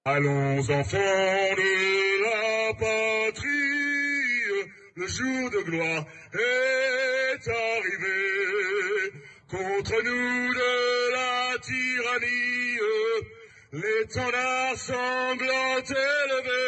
Allons enfants de la patrie, le jour de gloire est arrivé. Contre nous de la tyrannie, l'étendard sanglant élevé,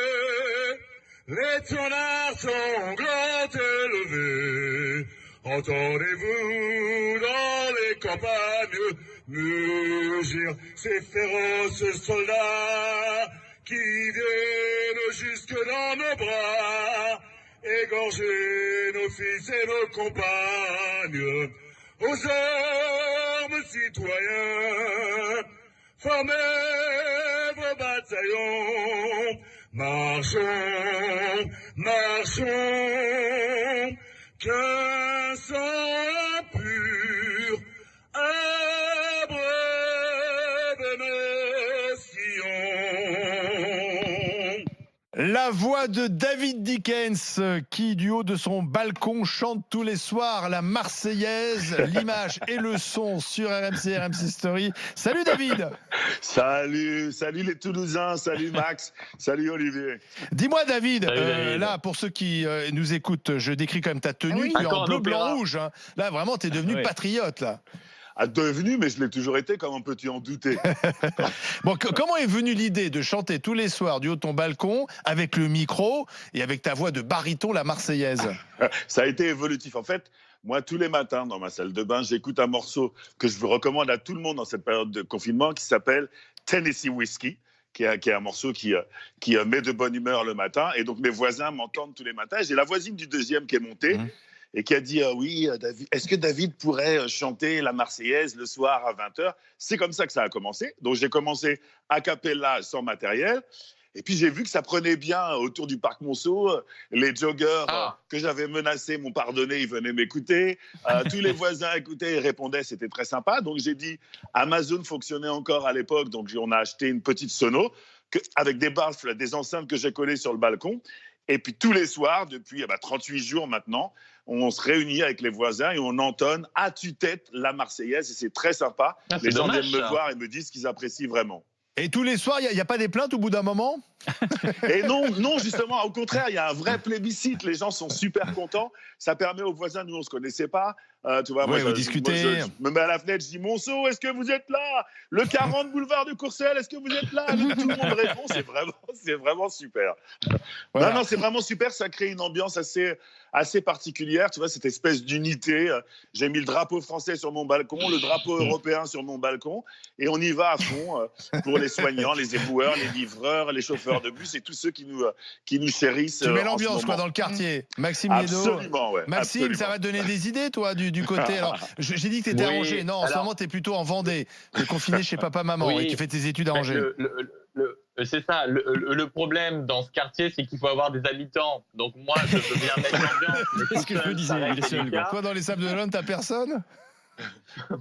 l'étendard sanglant élevé. Entendez-vous dans les campagnes mugir ces féroces soldats qui viennent jusque dans nos bras, égorger nos fils et nos compagnes. Aux armes, citoyens, formez vos bataillons, marchons, marchons, qu'un sang pur abreuve nos sillons. La voix de David Dickens qui, du haut de son balcon, chante tous les soirs la Marseillaise. L'image et le son sur RMC Story. Salut David. Salut les Toulousains, salut Max, salut Olivier. Dis-moi David, là pour ceux qui nous écoutent, je décris quand même ta tenue, tu es en bleu, blanc, rouge. Hein. Là vraiment, tu es devenu patriote là. Devenu, mais je l'ai toujours été, comment peux-tu en douter? Bon, comment est venue l'idée de chanter tous les soirs du haut de ton balcon avec le micro et avec ta voix de baryton la Marseillaise? Ça a été évolutif. En fait, moi, tous les matins, dans ma salle de bain, j'écoute un morceau que je vous recommande à tout le monde dans cette période de confinement qui s'appelle Tennessee Whiskey, qui est un morceau qui met de bonne humeur le matin. Et donc, mes voisins m'entendent tous les matins. J'ai la voisine du deuxième qui est montée. Et qui a dit oui, David, est-ce que David pourrait chanter la Marseillaise le soir à 20h? C'est comme ça que ça a commencé. Donc j'ai commencé a cappella sans matériel. Et puis j'ai vu que ça prenait bien autour du parc Monceau. Les joggers que j'avais menacés m'ont pardonné, ils venaient m'écouter. Tous les voisins écoutaient et répondaient, c'était très sympa. Donc j'ai dit, Amazon fonctionnait encore à l'époque, donc on a acheté une petite sono avec des baffles, des enceintes que j'ai collées sur le balcon. Et puis tous les soirs, depuis 38 jours maintenant, on se réunit avec les voisins et on entonne à tue-tête la Marseillaise. Et c'est très sympa. Les gens viennent me voir et me disent qu'ils apprécient vraiment. Et tous les soirs, il n'y a pas des plaintes au bout d'un moment? Et non, justement, au contraire, il y a un vrai plébiscite. Les gens sont super contents. Ça permet aux voisins, nous, on ne se connaissait pas. Tu vois, moi, vous discutez. Je me mets à la fenêtre, je dis Monceau, est-ce que vous êtes là? Le 40 boulevard de Courcelles, est-ce que vous êtes là? Tout le monde répond, c'est vraiment super. Voilà. Non, c'est vraiment super. Ça crée une ambiance assez particulière. Tu vois, cette espèce d'unité. J'ai mis le drapeau français sur mon balcon, le drapeau européen sur mon balcon, et on y va à fond pour les soignants, les éboueurs, les livreurs, les chauffeurs de bus et tous ceux qui nous chérissent. Tu mets l'ambiance dans le quartier. Maxime Liédo. Absolument, ouais. Maxime, absolument. Ça va te donner des idées, toi, du côté. Alors, j'ai dit que tu étais à Angers. Non, en ce moment, tu es plutôt en Vendée. Tu es confiné chez papa-maman et tu fais tes études à Angers. C'est ça. Le problème dans ce quartier, c'est qu'il faut avoir des habitants. Donc moi, je veux bien mettre l'ambiance. C'est ce que je me disais. Il est seul. Toi, dans les Sables d'Olonne, t'as personne?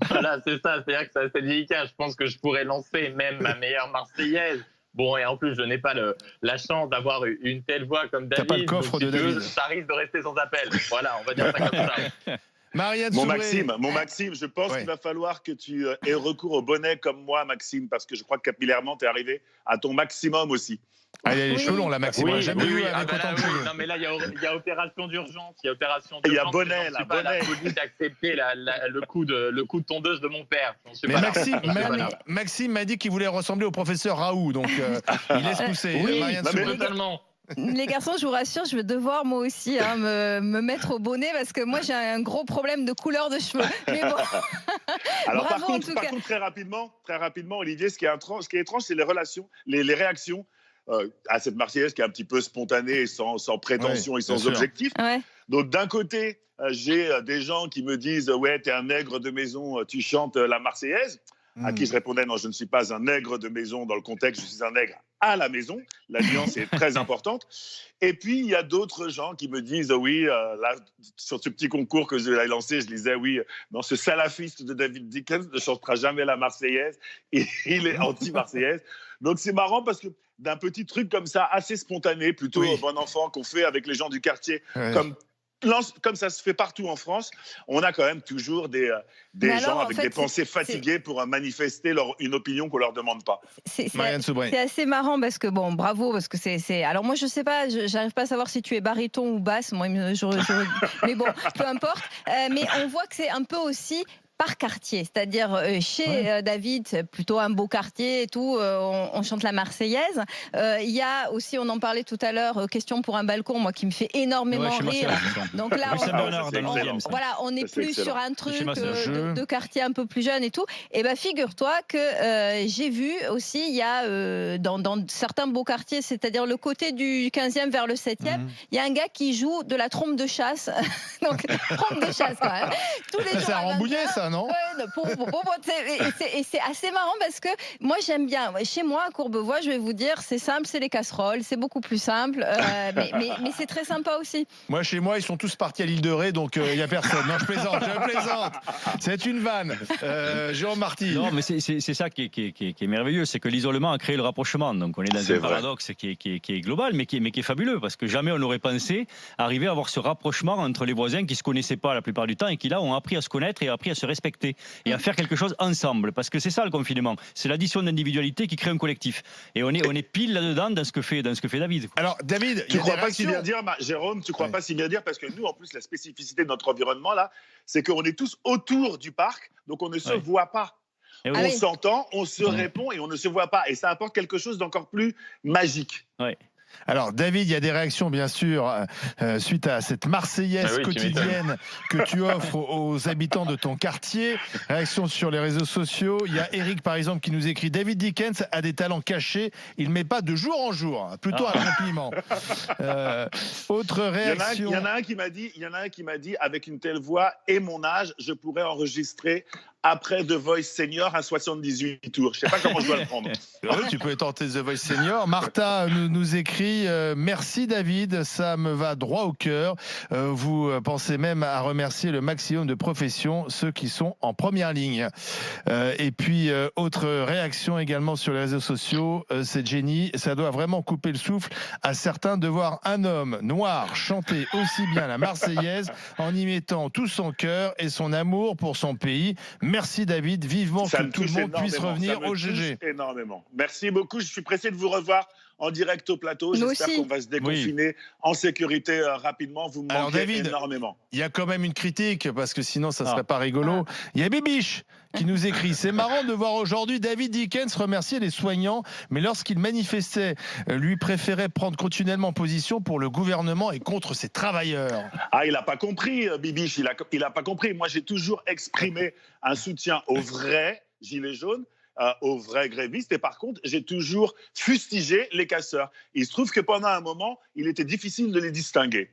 Voilà, c'est ça. C'est-à-dire que c'est assez délicat. Je pense que je pourrais lancer même ma meilleure Marseillaise. Bon, et en plus, je n'ai pas la chance d'avoir une telle voix comme David. T'as pas le coffre de David. Ça risque de rester sans appel. Voilà, on va dire ça comme ça. Marianne Mon Soubré. Maxime, je pense qu'il va falloir que tu aies recours au bonnet comme moi, Maxime, parce que je crois que capillairement, tu es arrivé à ton maximum aussi. Ah, il y a les cheveux longs, là, Maxime. Oui, jamais vu avec autant de cheveux. Non, mais là, il y a opération d'urgence. Il y a bonnet, là, bonnet. Il faut d'accepter le coup de tondeuse de mon père. Mais Maxime m'a dit qu'il voulait ressembler au professeur Raoult, donc il laisse pousser. Oui, Marianne totalement. Les garçons, je vous rassure, je vais devoir moi aussi me mettre au bonnet parce que moi j'ai un gros problème de couleur de cheveux. Mais bon. Alors bravo, par contre, très rapidement, Olivier, ce qui est étrange, c'est les réactions à cette Marseillaise qui est un petit peu spontanée, sans prétention et sans objectif. Ouais. Donc d'un côté, j'ai des gens qui me disent ouais, t'es un nègre de maison, tu chantes la Marseillaise. À qui je répondais non, je ne suis pas un nègre de maison dans le contexte, je suis un nègre à la maison. La nuance est très importante. Et puis, il y a d'autres gens qui me disent oui, là, sur ce petit concours que j'ai lancé, je disais oui, non, ce salafiste de David Dickens ne chantera jamais la Marseillaise. Et il est anti-Marseillaise. Donc, c'est marrant parce que d'un petit truc comme ça, assez spontané, plutôt bon enfant qu'on fait avec les gens du quartier, comme comme ça se fait partout en France, on a quand même toujours des gens avec des pensées fatiguées pour manifester une opinion qu'on leur demande pas. Marianne Soubré. C'est assez marrant parce que bon, bravo parce que c'est. Alors moi je sais pas, j'arrive pas à savoir si tu es baryton ou basse. Moi, mais bon, peu importe. Mais on voit que c'est un peu aussi par quartier, c'est-à-dire chez David, plutôt un beau quartier et tout, on chante la Marseillaise. Il y a aussi, on en parlait tout à l'heure, question pour un balcon, moi qui me fait énormément rire. Donc là, on est plus sur un truc de quartier un peu plus jeune et tout. Et ben figure-toi que j'ai vu aussi, il y a dans certains beaux quartiers, c'est-à-dire le côté du 15e vers le 7e, il y a un gars qui joue de la trompe de chasse. Donc trompe de chasse quand même. Tous les jours. C'est à Rambouillet, ça. Non, et c'est assez marrant parce que moi j'aime bien. Chez moi à Courbevoie, je vais vous dire, c'est simple, c'est les casseroles, c'est beaucoup plus simple, mais c'est très sympa aussi. Moi, chez moi, ils sont tous partis à l'île de Ré, donc il n'y a personne. Non, je plaisante. C'est une vanne. Jérôme Marty. Non, mais c'est ça qui est merveilleux, c'est que l'isolement a créé le rapprochement. Donc on est dans un paradoxe qui est global, mais qui est fabuleux, parce que jamais on n'aurait pensé arriver à avoir ce rapprochement entre les voisins qui se connaissaient pas la plupart du temps et qui là ont appris à se connaître et appris à se respecter et à faire quelque chose ensemble, parce que c'est ça le confinement, c'est l'addition d'individualité qui crée un collectif, et on est pile là-dedans dans ce que fait David. Alors David, tu crois pas si bien dire, Jérôme, tu crois pas si bien dire, parce que nous en plus la spécificité de notre environnement là, c'est qu'on est tous autour du parc, donc on ne se voit pas. On s'entend, on se répond et on ne se voit pas, et ça apporte quelque chose d'encore plus magique. Alors David, il y a des réactions bien sûr suite à cette Marseillaise quotidienne que tu offres aux habitants de ton quartier. Réaction sur les réseaux sociaux. Il y a Eric par exemple qui nous écrit: David Dickens a des talents cachés, il ne met pas de jour en jour. Plutôt un compliment. Autre réaction. Il y en a un qui m'a dit avec une telle voix et mon âge, je pourrais enregistrer après The Voice Senior à 78 tours. Je ne sais pas comment je dois le prendre. Oui, tu peux tenter The Voice Senior. Martha nous écrit: merci David, ça me va droit au cœur. Vous pensez même à remercier le maximum de professions, ceux qui sont en première ligne. Et puis, autre réaction également sur les réseaux sociaux, c'est Jenny: ça doit vraiment couper le souffle à certains de voir un homme noir chanter aussi bien la Marseillaise en y mettant tout son cœur et son amour pour son pays. Merci David, vivement que tout le monde puisse revenir au GG. Énormément. Merci beaucoup, je suis pressé de vous revoir en direct au plateau. J'espère qu'on va se déconfiner en sécurité rapidement. Vous me manquez énormément. Il y a quand même une critique, parce que sinon ça serait pas rigolo. Il y a Bibiche qui nous écrit: c'est marrant de voir aujourd'hui David Dickens remercier les soignants, mais lorsqu'il manifestait, lui préférait prendre continuellement position pour le gouvernement et contre ses travailleurs. Ah, il n'a pas compris, Bibiche, il a pas compris. Moi, j'ai toujours exprimé un soutien aux vrais gilets jaunes, aux vrais grévistes, et par contre, j'ai toujours fustigé les casseurs. Il se trouve que pendant un moment, il était difficile de les distinguer.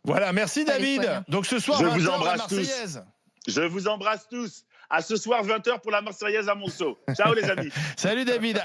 Voilà, merci David. Donc ce soir, je vous embrasse la Marseillaise. Tous. Je vous embrasse tous. À ce soir, 20h pour la Marseillaise à Monceau. Ciao les amis. Salut David.